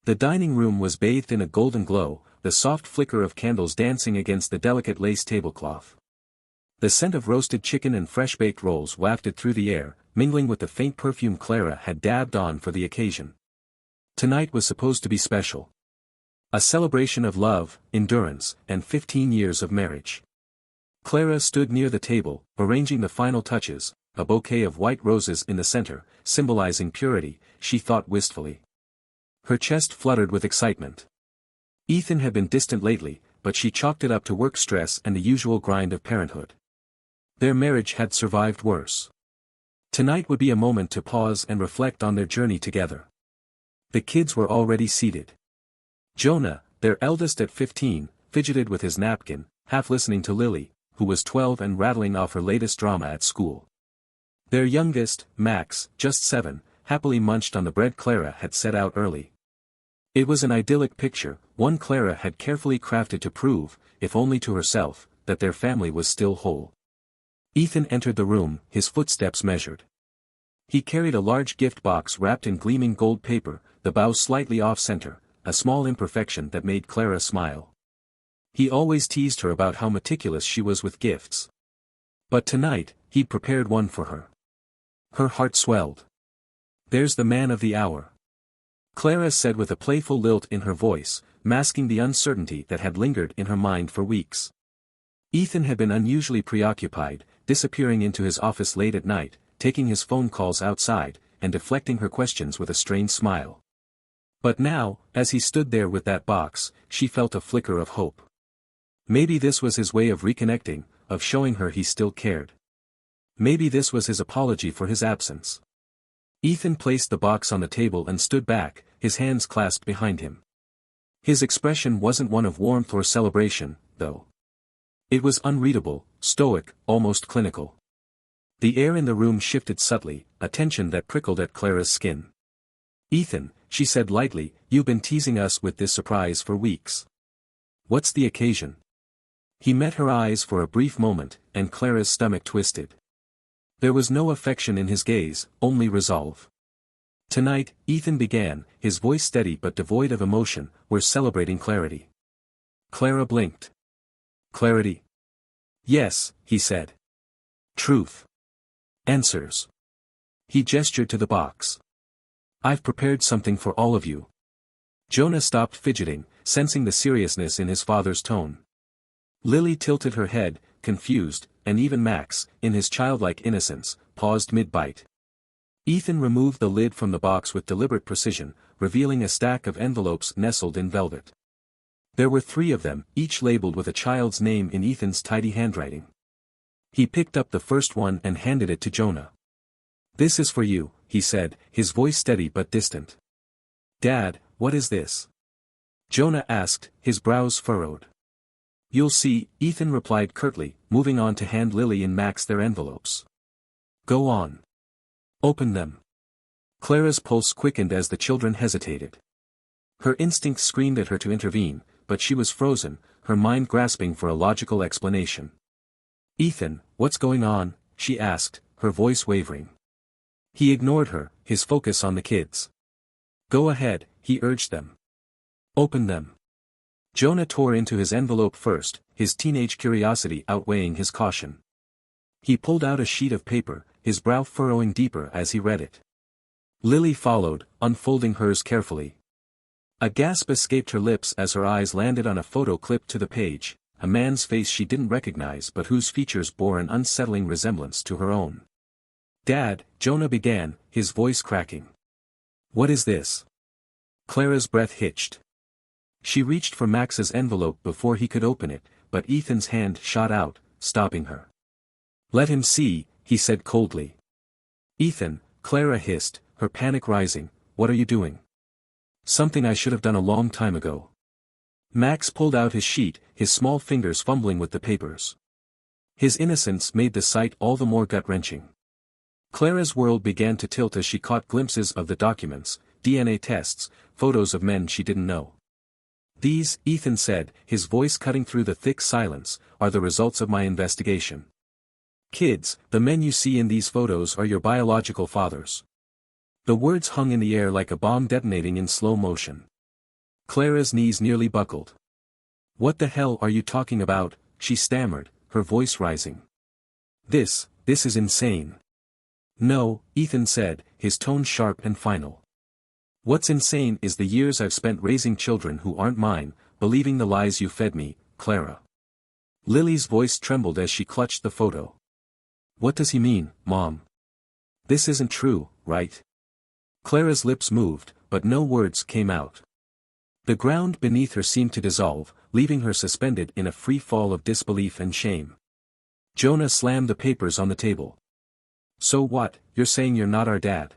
The dining room was bathed in a golden glow, the soft flicker of candles dancing against the delicate lace tablecloth. The scent of roasted chicken and fresh-baked rolls wafted through the air, mingling with the faint perfume Clara had dabbed on for the occasion. Tonight was supposed to be special. A celebration of love, endurance, and 15 years of marriage. Clara stood near the table, arranging the final touches, a bouquet of white roses in the center, symbolizing purity, she thought wistfully. Her chest fluttered with excitement. Ethan had been distant lately, but she chalked it up to work stress and the usual grind of parenthood. Their marriage had survived worse. Tonight would be a moment to pause and reflect on their journey together. The kids were already seated. Jonah, their eldest at 15, fidgeted with his napkin, half listening to Lily, who was 12 and rattling off her latest drama at school. Their youngest, Max, just 7, happily munched on the bread Clara had set out early. It was an idyllic picture, one Clara had carefully crafted to prove, if only to herself, that their family was still whole. Ethan entered the room, his footsteps measured. He carried a large gift box wrapped in gleaming gold paper, the bow slightly off-center, a small imperfection that made Clara smile. He always teased her about how meticulous she was with gifts. But tonight, he'd prepared one for her. Her heart swelled. "There's the man of the hour," Clara said with a playful lilt in her voice, masking the uncertainty that had lingered in her mind for weeks. Ethan had been unusually preoccupied, disappearing into his office late at night, taking his phone calls outside, and deflecting her questions with a strained smile. But now, as he stood there with that box, she felt a flicker of hope. Maybe this was his way of reconnecting, of showing her he still cared. Maybe this was his apology for his absence. Ethan placed the box on the table and stood back, his hands clasped behind him. His expression wasn't one of warmth or celebration, though. It was unreadable, stoic, almost clinical. The air in the room shifted subtly, a tension that prickled at Clara's skin. "Ethan," she said lightly, "you've been teasing us with this surprise for weeks. What's the occasion?" He met her eyes for a brief moment, and Clara's stomach twisted. There was no affection in his gaze, only resolve. "Tonight," Ethan began, his voice steady but devoid of emotion, "we're celebrating clarity." Clara blinked. "Clarity?" "Yes," he said. "Truth. Answers." He gestured to the box. "I've prepared something for all of you." Jonah stopped fidgeting, sensing the seriousness in his father's tone. Lily tilted her head, confused, and even Max, in his childlike innocence, paused mid-bite. Ethan removed the lid from the box with deliberate precision, revealing a stack of envelopes nestled in velvet. There were 3 of them, each labeled with a child's name in Ethan's tidy handwriting. He picked up the first one and handed it to Jonah. "This is for you," he said, his voice steady but distant. "Dad, what is this?" Jonah asked, his brows furrowed. "You'll see," Ethan replied curtly, moving on to hand Lily and Max their envelopes. "Go on. Open them." Clara's pulse quickened as the children hesitated. Her instincts screamed at her to intervene, but she was frozen, her mind grasping for a logical explanation. "Ethan, what's going on?" she asked, her voice wavering. He ignored her, his focus on the kids. "Go ahead," he urged them. "Open them." Jonah tore into his envelope first, his teenage curiosity outweighing his caution. He pulled out a sheet of paper, his brow furrowing deeper as he read it. Lily followed, unfolding hers carefully. A gasp escaped her lips as her eyes landed on a photo clipped to the page, a man's face she didn't recognize but whose features bore an unsettling resemblance to her own. "Dad," Jonah began, his voice cracking. "What is this?" Clara's breath hitched. She reached for Max's envelope before he could open it, but Ethan's hand shot out, stopping her. "Let him see," he said coldly. "Ethan," Clara hissed, her panic rising, "what are you doing?" "Something I should have done a long time ago." Max pulled out his sheet, his small fingers fumbling with the papers. His innocence made the sight all the more gut-wrenching. Clara's world began to tilt as she caught glimpses of the documents, DNA tests, photos of men she didn't know. "These," Ethan said, his voice cutting through the thick silence, "are the results of my investigation. Kids, the men you see in these photos are your biological fathers." The words hung in the air like a bomb detonating in slow motion. Clara's knees nearly buckled. "What the hell are you talking about?" she stammered, her voice rising. This is insane." "No," Ethan said, his tone sharp and final. "What's insane is the years I've spent raising children who aren't mine, believing the lies you fed me, Clara." Lily's voice trembled as she clutched the photo. "What does he mean, Mom? This isn't true, right?" Clara's lips moved, but no words came out. The ground beneath her seemed to dissolve, leaving her suspended in a free fall of disbelief and shame. Jonah slammed the papers on the table. "So what, you're saying you're not our dad?"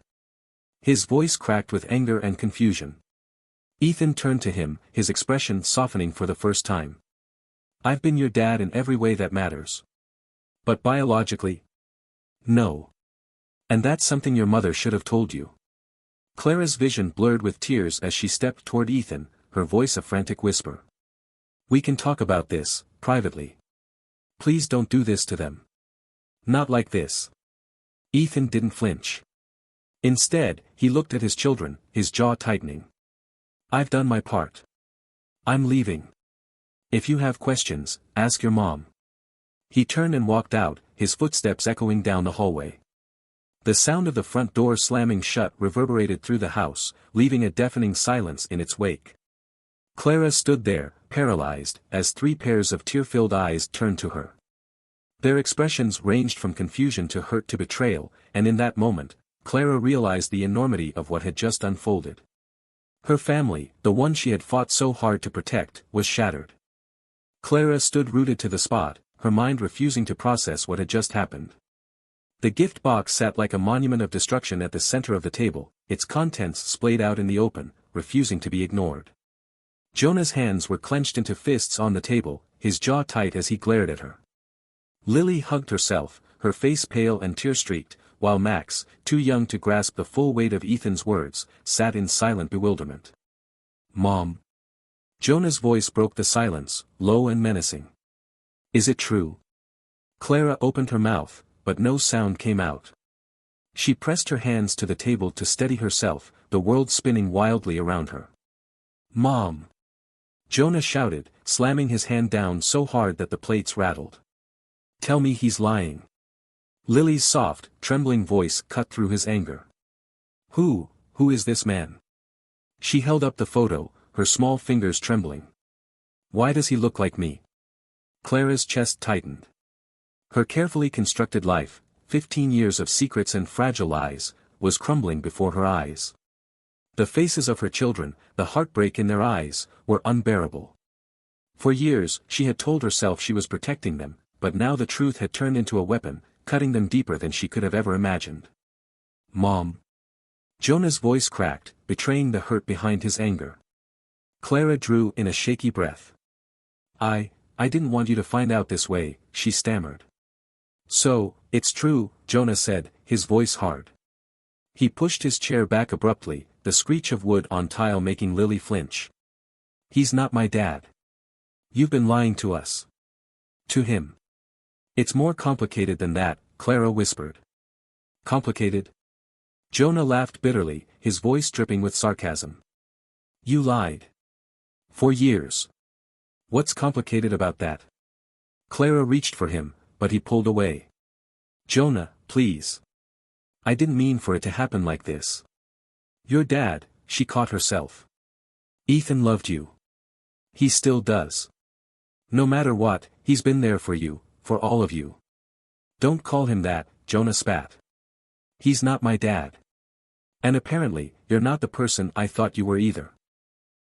His voice cracked with anger and confusion. Ethan turned to him, his expression softening for the first time. "I've been your dad in every way that matters. But biologically? No. And that's something your mother should have told you." Clara's vision blurred with tears as she stepped toward Ethan, her voice a frantic whisper. "We can talk about this, privately. Please don't do this to them. Not like this." Ethan didn't flinch. Instead, he looked at his children, his jaw tightening. "I've done my part. I'm leaving. If you have questions, ask your mom." He turned and walked out, his footsteps echoing down the hallway. The sound of the front door slamming shut reverberated through the house, leaving a deafening silence in its wake. Clara stood there, paralyzed, as three pairs of tear-filled eyes turned to her. Their expressions ranged from confusion to hurt to betrayal, and in that moment, Clara realized the enormity of what had just unfolded. Her family, the one she had fought so hard to protect, was shattered. Clara stood rooted to the spot, her mind refusing to process what had just happened. The gift box sat like a monument of destruction at the center of the table, its contents splayed out in the open, refusing to be ignored. Jonah's hands were clenched into fists on the table, his jaw tight as he glared at her. Lily hugged herself, her face pale and tear-streaked, while Max, too young to grasp the full weight of Ethan's words, sat in silent bewilderment. "Mom." Jonah's voice broke the silence, low and menacing. "Is it true?" Clara opened her mouth, but no sound came out. She pressed her hands to the table to steady herself, the world spinning wildly around her. "Mom!" Jonah shouted, slamming his hand down so hard that the plates rattled. "Tell me he's lying." Lily's soft, trembling voice cut through his anger. Who is this man?" She held up the photo, her small fingers trembling. "Why does he look like me?" Clara's chest tightened. Her carefully constructed life, 15 years of secrets and fragile lies, was crumbling before her eyes. The faces of her children, the heartbreak in their eyes, were unbearable. For years, she had told herself she was protecting them, but now the truth had turned into a weapon, cutting them deeper than she could have ever imagined. "Mom." Jonah's voice cracked, betraying the hurt behind his anger. Clara drew in a shaky breath. I didn't want you to find out this way," she stammered. "So, it's true," Jonah said, his voice hard. He pushed his chair back abruptly, the screech of wood on tile making Lily flinch. "He's not my dad. You've been lying to us." "To him." "It's more complicated than that," Clara whispered. "Complicated?" Jonah laughed bitterly, his voice dripping with sarcasm. "You lied. For years. What's complicated about that?" Clara reached for him, but he pulled away. "Jonah, please. I didn't mean for it to happen like this." "Your dad," she caught herself. "Ethan loved you. He still does. No matter what, he's been there for you, for all of you." "Don't call him that," Jonah spat. "He's not my dad. And apparently, you're not the person I thought you were either."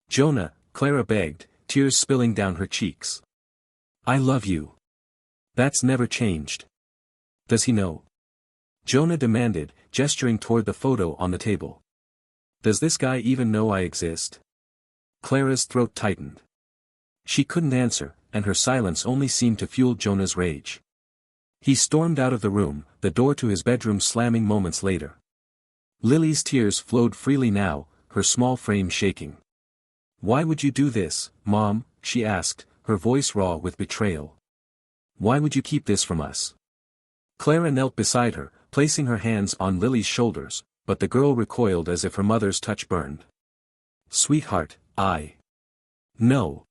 "Jonah," Clara begged, tears spilling down her cheeks. "I love you. That's never changed. Does he know?" Jonah demanded, gesturing toward the photo on the table. "Does this guy even know I exist?" Clara's throat tightened. She couldn't answer, and her silence only seemed to fuel Jonah's rage. He stormed out of the room, the door to his bedroom slamming moments later. Lily's tears flowed freely now, her small frame shaking. "Why would you do this, Mom?" she asked, her voice raw with betrayal. "Why would you keep this from us?" Clara knelt beside her, placing her hands on Lily's shoulders, but the girl recoiled as if her mother's touch burned. "Sweetheart, No.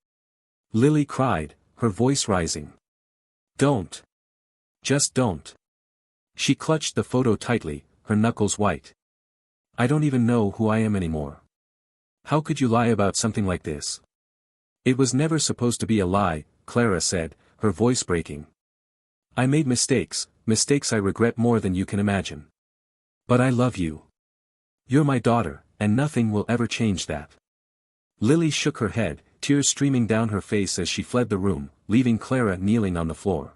Lily cried, her voice rising. Don't. Just don't. She clutched the photo tightly, her knuckles white. I don't even know who I am anymore. How could you lie about something like this? It was never supposed to be a lie, Clara said, her voice breaking. I made mistakes I regret more than you can imagine. But I love you. You're my daughter, and nothing will ever change that. Lily shook her head, tears streaming down her face as she fled the room, leaving Clara kneeling on the floor.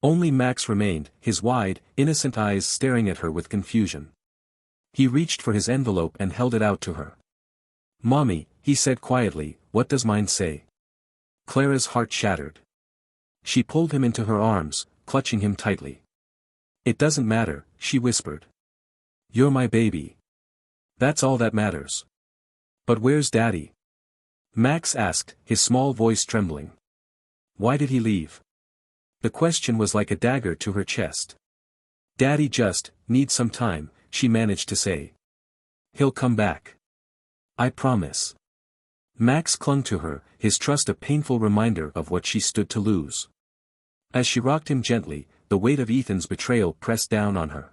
Only Max remained, his wide, innocent eyes staring at her with confusion. He reached for his envelope and held it out to her. Mommy, he said quietly, what does mine say? Clara's heart shattered. She pulled him into her arms, clutching him tightly. It doesn't matter, she whispered. You're my baby. That's all that matters. But where's Daddy? Max asked, his small voice trembling. Why did he leave? The question was like a dagger to her chest. Daddy just needs some time, she managed to say. He'll come back. I promise. Max clung to her, his trust a painful reminder of what she stood to lose. As she rocked him gently, the weight of Ethan's betrayal pressed down on her.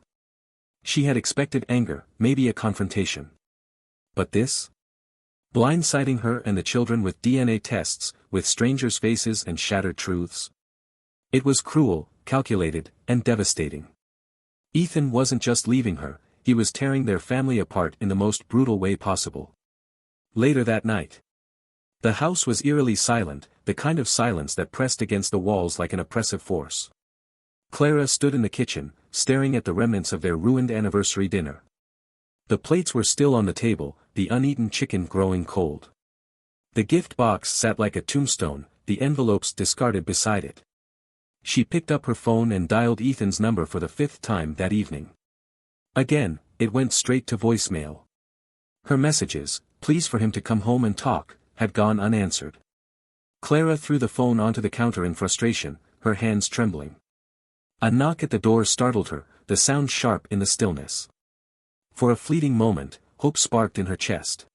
She had expected anger, maybe a confrontation. But this? Blindsiding her and the children with DNA tests, with strangers' faces and shattered truths. It was cruel, calculated, and devastating. Ethan wasn't just leaving her, he was tearing their family apart in the most brutal way possible. Later that night. The house was eerily silent, the kind of silence that pressed against the walls like an oppressive force. Clara stood in the kitchen, staring at the remnants of their ruined anniversary dinner. The plates were still on the table, the uneaten chicken growing cold. The gift box sat like a tombstone, the envelopes discarded beside it. She picked up her phone and dialed Ethan's number for the 5th time that evening. Again, it went straight to voicemail. Her messages, pleas for him to come home and talk, had gone unanswered. Clara threw the phone onto the counter in frustration, her hands trembling. A knock at the door startled her, the sound sharp in the stillness. For a fleeting moment, hope sparked in her chest.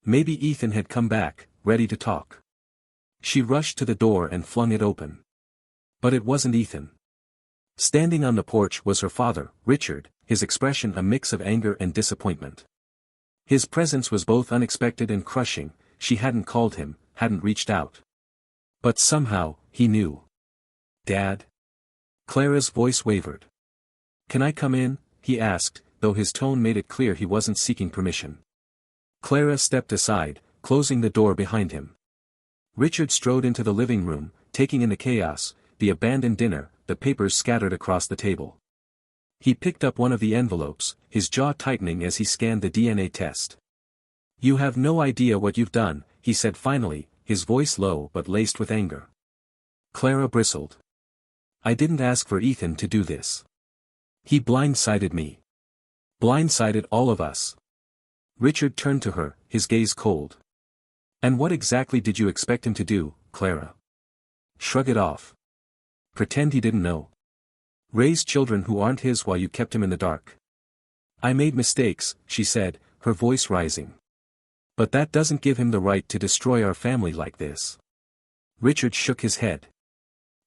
Maybe Ethan had come back, ready to talk. She rushed to the door and flung it open. But it wasn't Ethan. Standing on the porch was her father, Richard, his expression a mix of anger and disappointment. His presence was both unexpected and crushing, she hadn't called him, hadn't reached out. But somehow, he knew. Dad? Clara's voice wavered. Can I come in? He asked, though his tone made it clear he wasn't seeking permission. Clara stepped aside, closing the door behind him. Richard strode into the living room, taking in the chaos, the abandoned dinner, the papers scattered across the table. He picked up one of the envelopes, his jaw tightening as he scanned the DNA test. You have no idea what you've done, he said finally, his voice low but laced with anger. Clara bristled. I didn't ask for Ethan to do this. He blindsided me. Blindsided all of us. Richard turned to her, his gaze cold. And what exactly did you expect him to do, Clara? Shrug it off. Pretend he didn't know. Raise children who aren't his while you kept him in the dark. I made mistakes, she said, her voice rising. But that doesn't give him the right to destroy our family like this. Richard shook his head.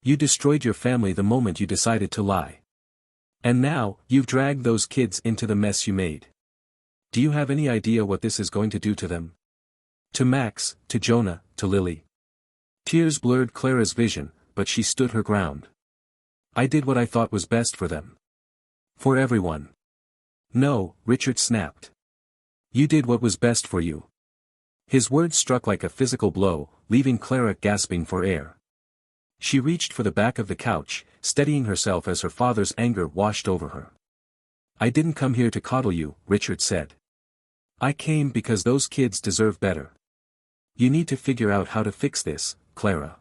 You destroyed your family the moment you decided to lie. And now, you've dragged those kids into the mess you made. Do you have any idea what this is going to do to them? To Max, to Jonah, to Lily. Tears blurred Clara's vision, but she stood her ground. I did what I thought was best for them. For everyone. No, Richard snapped. You did what was best for you. His words struck like a physical blow, leaving Clara gasping for air. She reached for the back of the couch, steadying herself as her father's anger washed over her. I didn't come here to coddle you, Richard said. I came because those kids deserve better. You need to figure out how to fix this, Clara.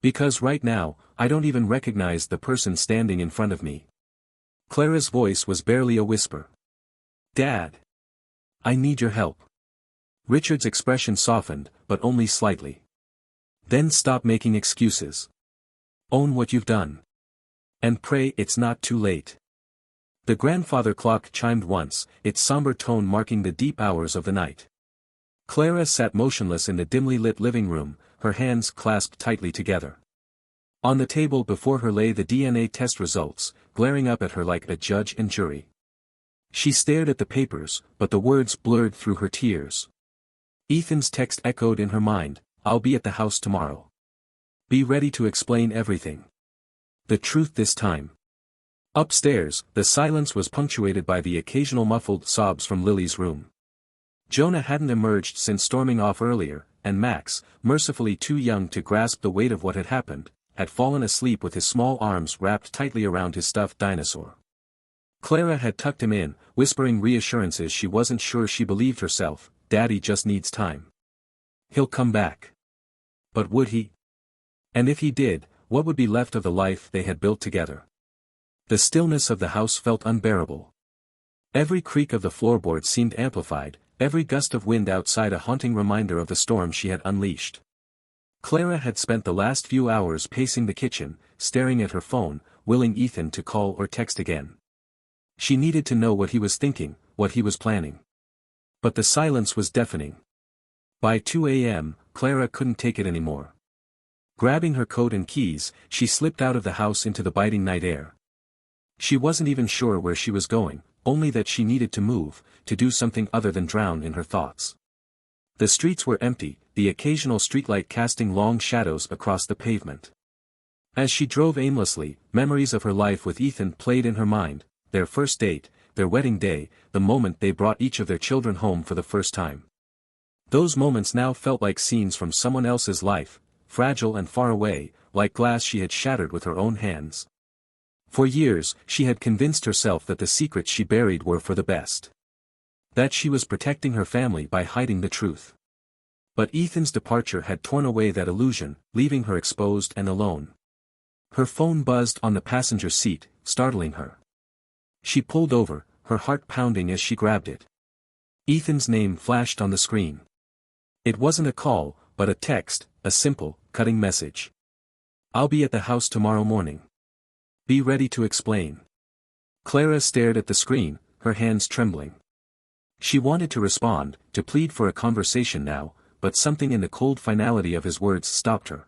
Because right now, I don't even recognize the person standing in front of me. Clara's voice was barely a whisper. Dad. I need your help. Richard's expression softened, but only slightly. Then stop making excuses. Own what you've done. And pray it's not too late. The grandfather clock chimed once, its somber tone marking the deep hours of the night. Clara sat motionless in the dimly lit living room, her hands clasped tightly together. On the table before her lay the DNA test results, glaring up at her like a judge and jury. She stared at the papers, but the words blurred through her tears. Ethan's text echoed in her mind, "I'll be at the house tomorrow. Be ready to explain everything. The truth this time." Upstairs, the silence was punctuated by the occasional muffled sobs from Lily's room. Jonah hadn't emerged since storming off earlier, and Max, mercifully too young to grasp the weight of what had happened, had fallen asleep with his small arms wrapped tightly around his stuffed dinosaur. Clara had tucked him in, whispering reassurances she wasn't sure she believed herself. "Daddy just needs time. He'll come back." But would he? And if he did, what would be left of the life they had built together? The stillness of the house felt unbearable. Every creak of the floorboard seemed amplified, every gust of wind outside a haunting reminder of the storm she had unleashed. Clara had spent the last few hours pacing the kitchen, staring at her phone, willing Ethan to call or text again. She needed to know what he was thinking, what he was planning. But the silence was deafening. By 2 a.m., Clara couldn't take it anymore. Grabbing her coat and keys, she slipped out of the house into the biting night air. She wasn't even sure where she was going, only that she needed to move, to do something other than drown in her thoughts. The streets were empty, the occasional streetlight casting long shadows across the pavement. As she drove aimlessly, memories of her life with Ethan played in her mind, their first date, their wedding day, the moment they brought each of their children home for the first time. Those moments now felt like scenes from someone else's life, fragile and far away, like glass she had shattered with her own hands. For years, she had convinced herself that the secrets she buried were for the best. That she was protecting her family by hiding the truth. But Ethan's departure had torn away that illusion, leaving her exposed and alone. Her phone buzzed on the passenger seat, startling her. She pulled over, her heart pounding as she grabbed it. Ethan's name flashed on the screen. It wasn't a call, but a text, a simple, cutting message. "I'll be at the house tomorrow morning. Be ready to explain." Clara stared at the screen, her hands trembling. She wanted to respond, to plead for a conversation now, but something in the cold finality of his words stopped her.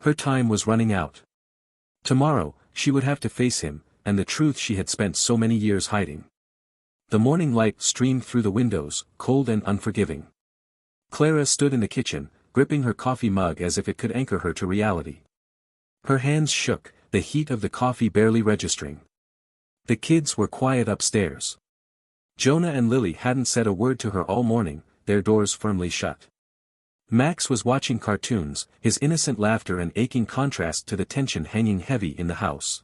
Her time was running out. Tomorrow, she would have to face him, and the truth she had spent so many years hiding. The morning light streamed through the windows, cold and unforgiving. Clara stood in the kitchen, gripping her coffee mug as if it could anchor her to reality. Her hands shook, the heat of the coffee barely registering. The kids were quiet upstairs. Jonah and Lily hadn't said a word to her all morning, their doors firmly shut. Max was watching cartoons, his innocent laughter an aching contrast to the tension hanging heavy in the house.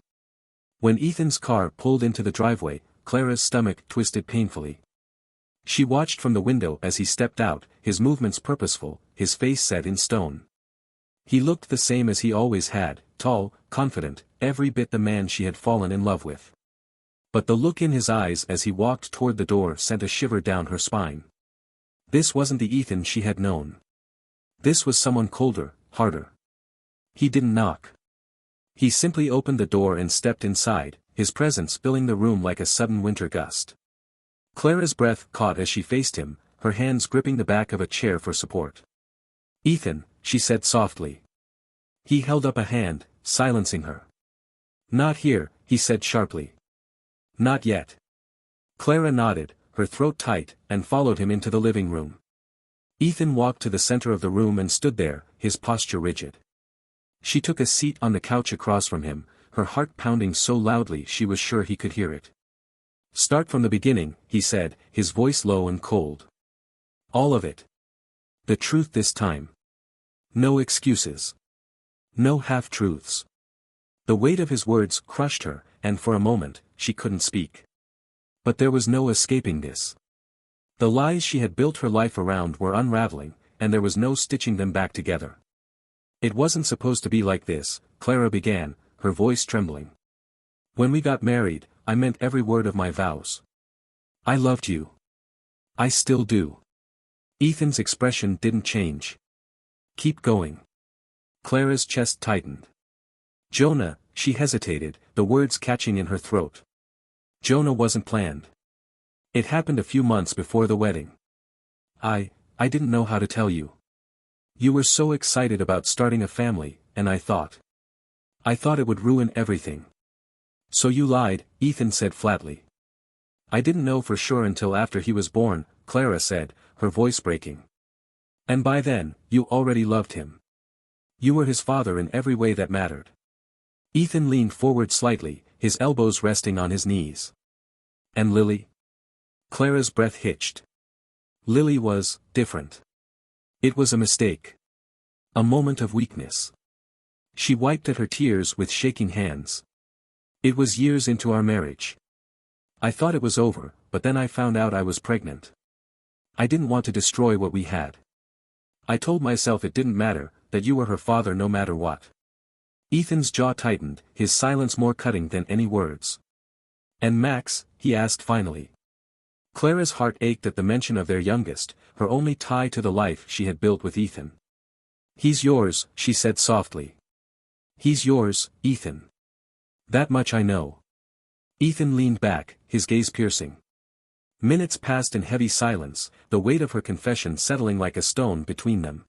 When Ethan's car pulled into the driveway, Clara's stomach twisted painfully. She watched from the window as he stepped out, his movements purposeful, his face set in stone. He looked the same as he always had, tall, confident, every bit the man she had fallen in love with. But the look in his eyes as he walked toward the door sent a shiver down her spine. This wasn't the Ethan she had known. This was someone colder, harder. He didn't knock. He simply opened the door and stepped inside, his presence filling the room like a sudden winter gust. Clara's breath caught as she faced him, her hands gripping the back of a chair for support. "Ethan," she said softly. He held up a hand, silencing her. "Not here," he said sharply. "Not yet." Clara nodded, her throat tight, and followed him into the living room. Ethan walked to the center of the room and stood there, his posture rigid. She took a seat on the couch across from him, her heart pounding so loudly she was sure he could hear it. "Start from the beginning," he said, his voice low and cold. "All of it. The truth this time. No excuses. No half-truths." The weight of his words crushed her, and for a moment, she couldn't speak. But there was no escaping this. The lies she had built her life around were unraveling, and there was no stitching them back together. "It wasn't supposed to be like this," Clara began, her voice trembling. "When we got married, I meant every word of my vows. I loved you. I still do." Ethan's expression didn't change. "Keep going." Clara's chest tightened. "Jonah," she hesitated, the words catching in her throat. Jonah wasn't planned. It happened a few months before the wedding. I I didn't know how to tell you. You were so excited about starting a family, and I thought it would ruin everything. So you lied, Ethan said flatly. I didn't know for sure until after he was born, Clara said, her voice breaking. And by then, you already loved him. You were his father in every way that mattered. Ethan leaned forward slightly, his elbows resting on his knees. And Lily? Clara's breath hitched. Lily was different. It was a mistake. A moment of weakness. She wiped at her tears with shaking hands. It was years into our marriage. I thought it was over, but then I found out I was pregnant. I didn't want to destroy what we had. I told myself it didn't matter, that you were her father no matter what. Ethan's jaw tightened, his silence more cutting than any words. And Max, he asked finally. Clara's heart ached at the mention of their youngest, her only tie to the life she had built with Ethan. He's yours, she said softly. He's yours, Ethan. That much I know. Ethan leaned back, his gaze piercing. Minutes passed in heavy silence, the weight of her confession settling like a stone between them.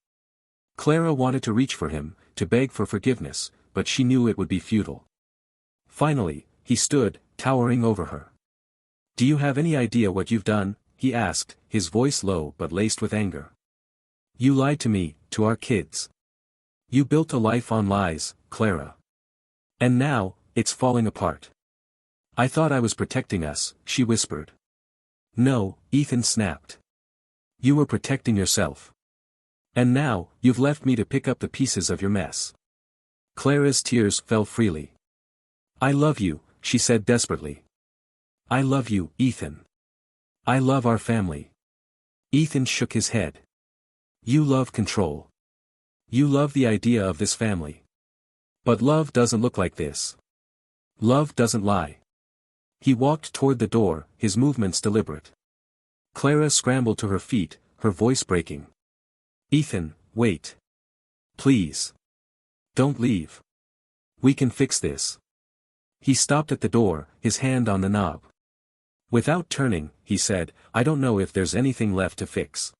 Clara wanted to reach for him, to beg for forgiveness, but she knew it would be futile. Finally, he stood, towering over her. Do you have any idea what you've done? He asked, his voice low but laced with anger. You lied to me, to our kids. You built a life on lies, Clara. And now, it's falling apart. I thought I was protecting us, she whispered. No, Ethan snapped. You were protecting yourself. And now, you've left me to pick up the pieces of your mess. Clara's tears fell freely. I love you, she said desperately. I love you, Ethan. I love our family. Ethan shook his head. You love control. You love the idea of this family. But love doesn't look like this. Love doesn't lie. He walked toward the door, his movements deliberate. Clara scrambled to her feet, her voice breaking. Ethan, wait. Please. Don't leave. We can fix this. He stopped at the door, his hand on the knob. Without turning, he said, I don't know if there's anything left to fix.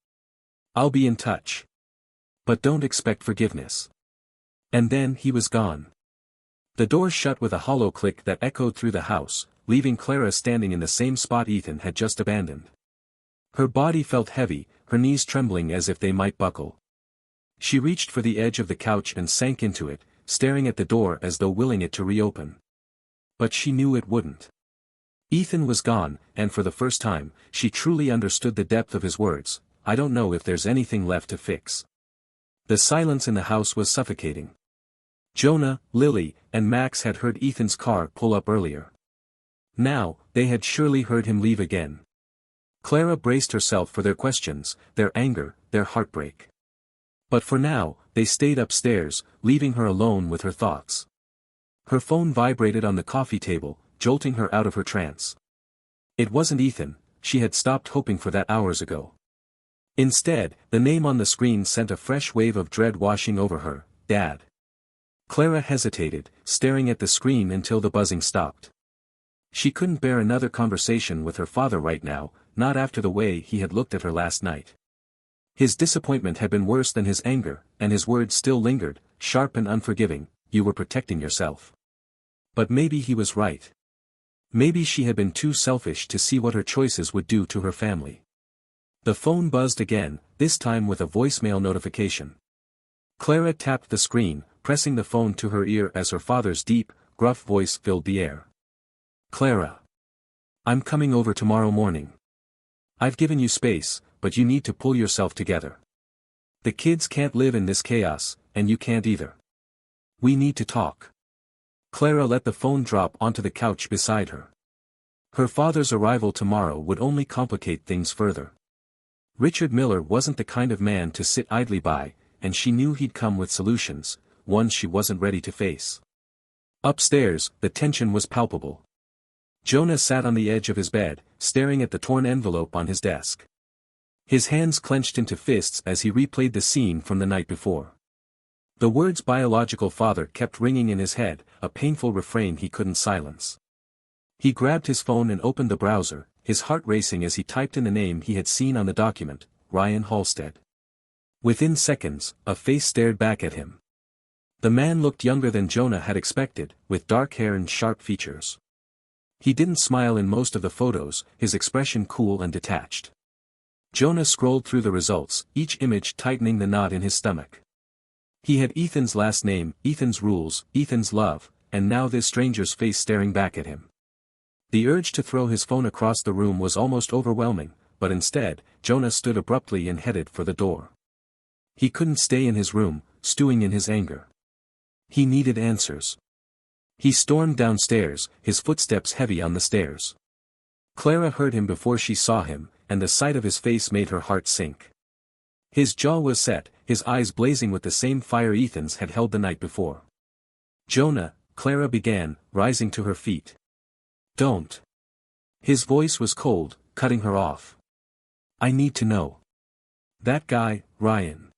I'll be in touch. But don't expect forgiveness. And then he was gone. The door shut with a hollow click that echoed through the house, leaving Clara standing in the same spot Ethan had just abandoned. Her body felt heavy, her knees trembling as if they might buckle. She reached for the edge of the couch and sank into it, staring at the door as though willing it to reopen. But she knew it wouldn't. Ethan was gone, and for the first time, she truly understood the depth of his words. I don't know if there's anything left to fix. The silence in the house was suffocating. Jonah, Lily, and Max had heard Ethan's car pull up earlier. Now, they had surely heard him leave again. Clara braced herself for their questions, their anger, their heartbreak. But for now, they stayed upstairs, leaving her alone with her thoughts. Her phone vibrated on the coffee table, jolting her out of her trance. It wasn't Ethan, she had stopped hoping for that hours ago. Instead, the name on the screen sent a fresh wave of dread washing over her, Dad. Clara hesitated, staring at the screen until the buzzing stopped. She couldn't bear another conversation with her father right now, not after the way he had looked at her last night. His disappointment had been worse than his anger, and his words still lingered, sharp and unforgiving, you were protecting yourself. But maybe he was right. Maybe she had been too selfish to see what her choices would do to her family. The phone buzzed again, this time with a voicemail notification. Clara tapped the screen, pressing the phone to her ear as her father's deep, gruff voice filled the air. Clara. I'm coming over tomorrow morning. I've given you space, but you need to pull yourself together. The kids can't live in this chaos, and you can't either. We need to talk. Clara let the phone drop onto the couch beside her. Her father's arrival tomorrow would only complicate things further. Richard Miller wasn't the kind of man to sit idly by, and she knew he'd come with solutions, ones she wasn't ready to face. Upstairs, the tension was palpable. Jonah sat on the edge of his bed, staring at the torn envelope on his desk. His hands clenched into fists as he replayed the scene from the night before. The words biological father kept ringing in his head, a painful refrain he couldn't silence. He grabbed his phone and opened the browser, his heart racing as he typed in the name he had seen on the document, Ryan Halstead. Within seconds, a face stared back at him. The man looked younger than Jonah had expected, with dark hair and sharp features. He didn't smile in most of the photos, his expression cool and detached. Jonah scrolled through the results, each image tightening the knot in his stomach. He had Ethan's last name, Ethan's rules, Ethan's love, and now this stranger's face staring back at him. The urge to throw his phone across the room was almost overwhelming, but instead, Jonah stood abruptly and headed for the door. He couldn't stay in his room, stewing in his anger. He needed answers. He stormed downstairs, his footsteps heavy on the stairs. Clara heard him before she saw him, and the sight of his face made her heart sink. His jaw was set, his eyes blazing with the same fire Ethan's had held the night before. "Jonah," Clara began, rising to her feet. "Don't." His voice was cold, cutting her off. "I need to know. That guy, Ryan.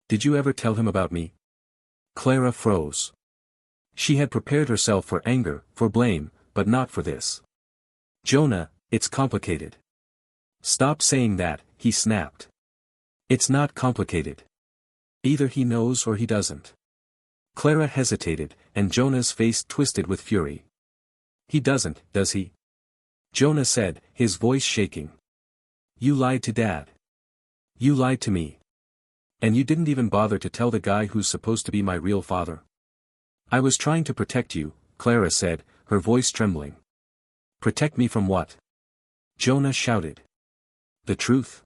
Did you ever tell him about me?" Clara froze. She had prepared herself for anger, for blame, but not for this. "Jonah, it's complicated." "Stop saying that," he snapped. "It's not complicated. Either he knows or he doesn't." Clara hesitated, and Jonah's face twisted with fury. "He doesn't, does he?" Jonah said, his voice shaking. "You lied to Dad. You lied to me. And you didn't even bother to tell the guy who's supposed to be my real father." "I was trying to protect you," Clara said, her voice trembling. "Protect me from what?" Jonah shouted. "The truth.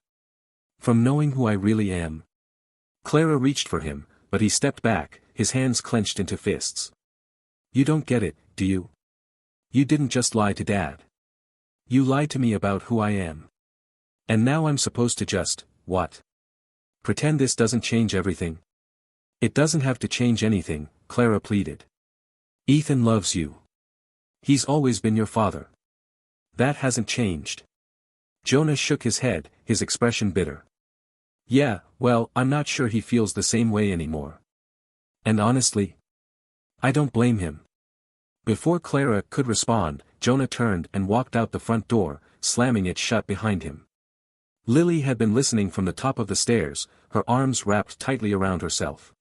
From knowing who I really am." Clara reached for him, but he stepped back, his hands clenched into fists. "You don't get it, do you? You didn't just lie to Dad. You lied to me about who I am. And now I'm supposed to just, what? Pretend this doesn't change everything?" "It doesn't have to change anything," Clara pleaded. "Ethan loves you. He's always been your father. That hasn't changed." Jonah shook his head, his expression bitter. "Yeah, well, I'm not sure he feels the same way anymore. And honestly, I don't blame him." Before Clara could respond, Jonah turned and walked out the front door, slamming it shut behind him. Lily had been listening from the top of the stairs, her arms wrapped tightly around herself.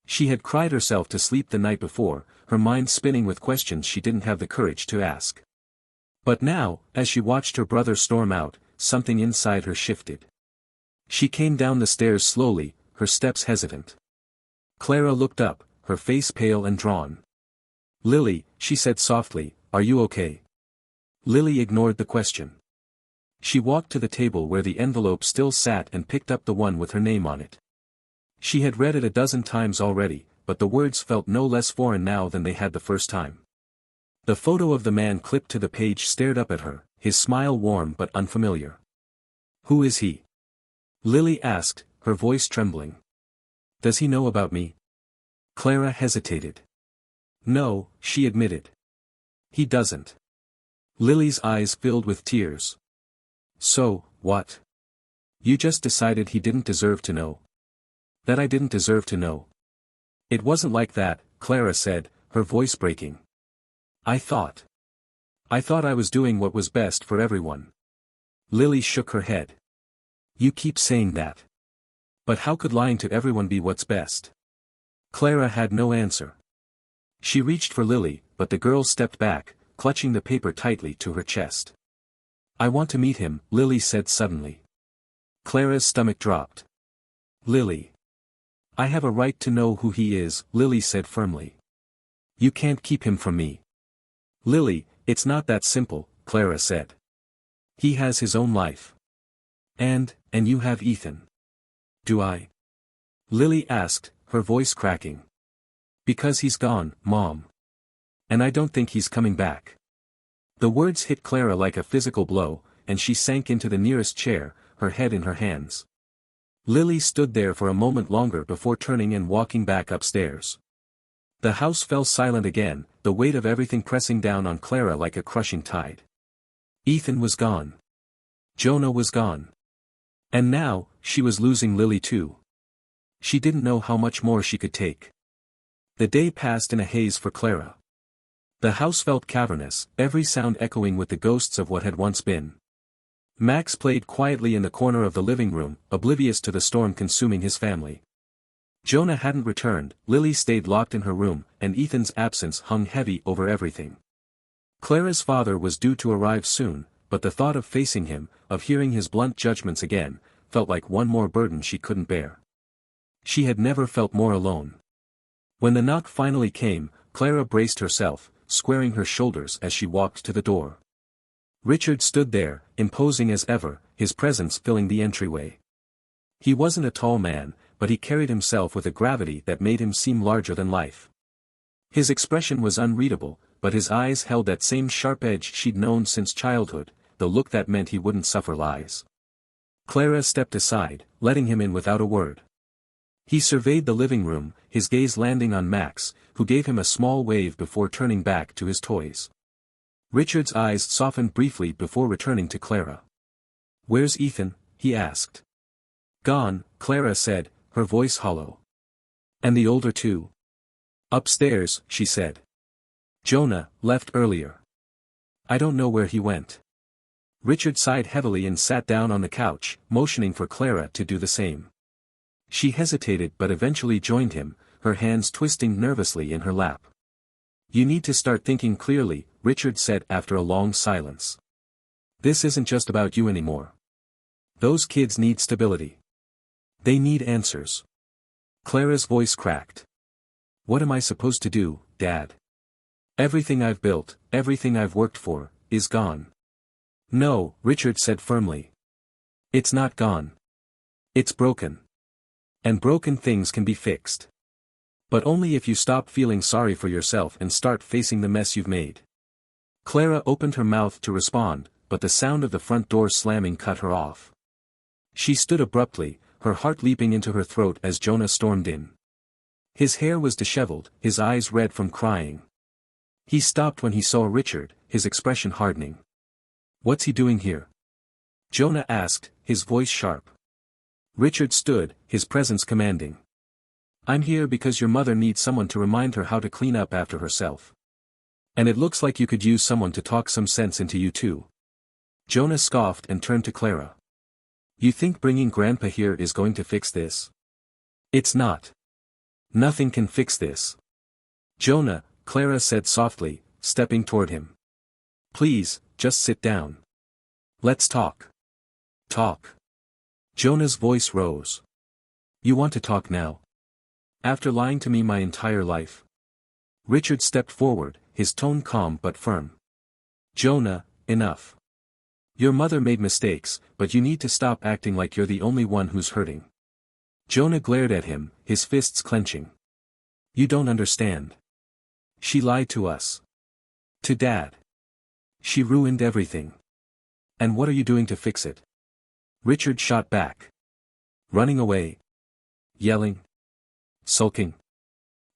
She had cried herself to sleep the night before, her mind spinning with questions she didn't have the courage to ask. But now, as she watched her brother storm out, something inside her shifted. She came down the stairs slowly, her steps hesitant. Clara looked up, her face pale and drawn. "Lily," she said softly, "are you okay?" Lily ignored the question. She walked to the table where the envelope still sat and picked up the one with her name on it. She had read it a dozen times already, but the words felt no less foreign now than they had the first time. The photo of the man clipped to the page stared up at her, his smile warm but unfamiliar. "Who is he?" Lily asked, her voice trembling. "Does he know about me?" Clara hesitated. "No," she admitted. "He doesn't." Lily's eyes filled with tears. "So, what? You just decided he didn't deserve to know? That I didn't deserve to know?" "It wasn't like that," Clara said, her voice breaking. I thought I was doing what was best for everyone." Lily shook her head. "You keep saying that. But how could lying to everyone be what's best?" Clara had no answer. She reached for Lily, but the girl stepped back, clutching the paper tightly to her chest. "I want to meet him," Lily said suddenly. Clara's stomach dropped. "Lily. I have a right to know who he is," Lily said firmly. "You can't keep him from me." "Lily, it's not that simple," Clara said. "He has his own life. And you have Ethan." "Do I?" Lily asked, her voice cracking. "Because he's gone, Mom. And I don't think he's coming back." The words hit Clara like a physical blow, and she sank into the nearest chair, her head in her hands. Lily stood there for a moment longer before turning and walking back upstairs. The house fell silent again, the weight of everything pressing down on Clara like a crushing tide. Ethan was gone. Jonah was gone. And now, she was losing Lily too. She didn't know how much more she could take. The day passed in a haze for Clara. The house felt cavernous, every sound echoing with the ghosts of what had once been. Max played quietly in the corner of the living room, oblivious to the storm consuming his family. Jonah hadn't returned, Lily stayed locked in her room, and Ethan's absence hung heavy over everything. Clara's father was due to arrive soon, but the thought of facing him, of hearing his blunt judgments again, felt like one more burden she couldn't bear. She had never felt more alone. When the knock finally came, Clara braced herself, squaring her shoulders as she walked to the door. Richard stood there, imposing as ever, his presence filling the entryway. He wasn't a tall man, but he carried himself with a gravity that made him seem larger than life. His expression was unreadable, but his eyes held that same sharp edge she'd known since childhood, the look that meant he wouldn't suffer lies. Clara stepped aside, letting him in without a word. He surveyed the living room, his gaze landing on Max, who gave him a small wave before turning back to his toys. Richard's eyes softened briefly before returning to Clara. "Where's Ethan?" he asked. "Gone," Clara said, her voice hollow. "And the older two?" "Upstairs," she said. "Jonah left earlier. I don't know where he went." Richard sighed heavily and sat down on the couch, motioning for Clara to do the same. She hesitated but eventually joined him, her hands twisting nervously in her lap. "You need to start thinking clearly," Richard said after a long silence. "This isn't just about you anymore. Those kids need stability. They need answers." Clara's voice cracked. "What am I supposed to do, Dad? Everything I've built, everything I've worked for, is gone." "No," Richard said firmly. "It's not gone. It's broken. And broken things can be fixed. But only if you stop feeling sorry for yourself and start facing the mess you've made." Clara opened her mouth to respond, but the sound of the front door slamming cut her off. She stood abruptly, her heart leaping into her throat as Jonah stormed in. His hair was disheveled, his eyes red from crying. He stopped when he saw Richard, his expression hardening. "What's he doing here?" Jonah asked, his voice sharp. Richard stood, his presence commanding. "I'm here because your mother needs someone to remind her how to clean up after herself. And it looks like you could use someone to talk some sense into you too." Jonah scoffed and turned to Clara. "You think bringing Grandpa here is going to fix this? It's not. Nothing can fix this." "Jonah," Clara said softly, stepping toward him. "Please, just sit down. Let's talk." "Talk?" Jonah's voice rose. "You want to talk now? After lying to me my entire life?" Richard stepped forward, his tone calm but firm. "Jonah, enough. Your mother made mistakes, but you need to stop acting like you're the only one who's hurting." Jonah glared at him, his fists clenching. "You don't understand. She lied to us. To Dad. She ruined everything. And what are you doing to fix it?" Richard shot back. "Running away? Yelling? Sulking?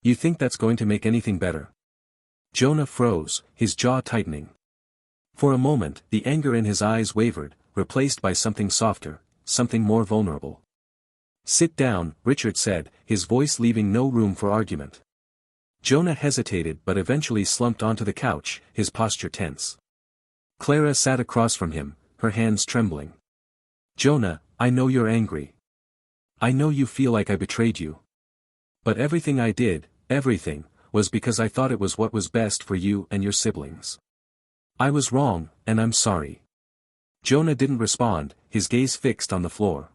You think that's going to make anything better?" Jonah froze, his jaw tightening. For a moment, the anger in his eyes wavered, replaced by something softer, something more vulnerable. "Sit down," Richard said, his voice leaving no room for argument. Jonah hesitated but eventually slumped onto the couch, his posture tense. Clara sat across from him, her hands trembling. "Jonah, I know you're angry. I know you feel like I betrayed you. But everything I did, everything, was because I thought it was what was best for you and your siblings. I was wrong, and I'm sorry." Jonah didn't respond, his gaze fixed on the floor.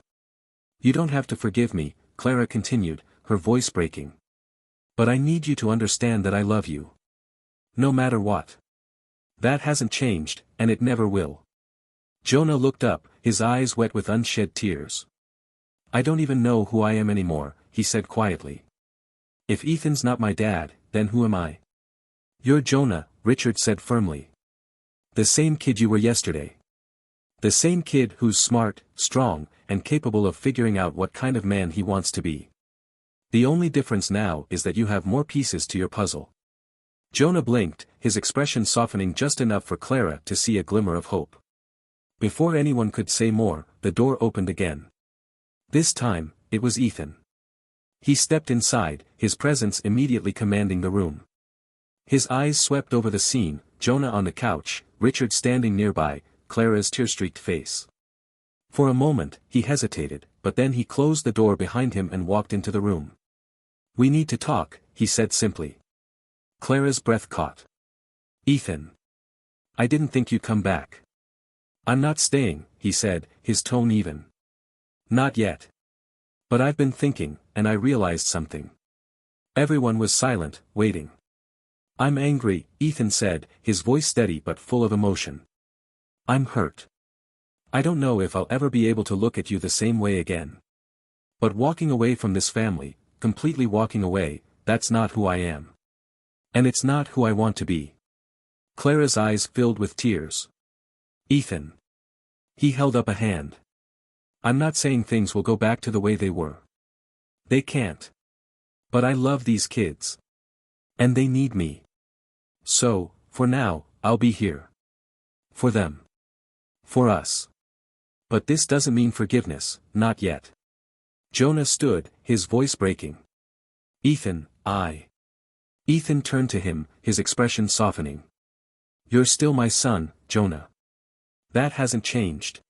"You don't have to forgive me," Clara continued, her voice breaking. "But I need you to understand that I love you. No matter what. That hasn't changed, and it never will." Jonah looked up, his eyes wet with unshed tears. "I don't even know who I am anymore," he said quietly. "If Ethan's not my dad, then who am I?" "You're Jonah," Richard said firmly. "The same kid you were yesterday. The same kid who's smart, strong, and capable of figuring out what kind of man he wants to be. The only difference now is that you have more pieces to your puzzle." Jonah blinked, his expression softening just enough for Clara to see a glimmer of hope. Before anyone could say more, the door opened again. This time, it was Ethan. He stepped inside, his presence immediately commanding the room. His eyes swept over the scene, Jonah on the couch, Richard standing nearby, Clara's tear-streaked face. For a moment, he hesitated, but then he closed the door behind him and walked into the room. "We need to talk," he said simply. Clara's breath caught. "Ethan. I didn't think you'd come back." "I'm not staying," he said, his tone even. "Not yet. But I've been thinking, and I realized something." Everyone was silent, waiting. "I'm angry," Ethan said, his voice steady but full of emotion. "I'm hurt. I don't know if I'll ever be able to look at you the same way again. But walking away from this family, completely walking away, that's not who I am. And it's not who I want to be." Clara's eyes filled with tears. "Ethan." He held up a hand. "I'm not saying things will go back to the way they were. They can't. But I love these kids. And they need me. So, for now, I'll be here. For them. For us. But this doesn't mean forgiveness, not yet." Jonah stood, his voice breaking. "Ethan, Ethan turned to him, his expression softening. "You're still my son, Jonah. That hasn't changed.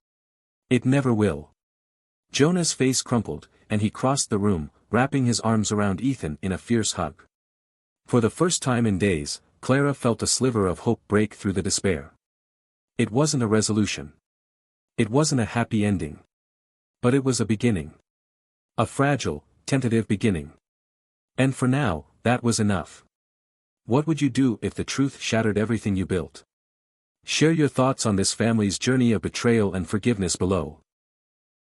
It never will." Jonah's face crumpled, and he crossed the room, wrapping his arms around Ethan in a fierce hug. For the first time in days, Clara felt a sliver of hope break through the despair. It wasn't a resolution. It wasn't a happy ending. But it was a beginning. A fragile, tentative beginning. And for now, that was enough. What would you do if the truth shattered everything you built? Share your thoughts on this family's journey of betrayal and forgiveness below.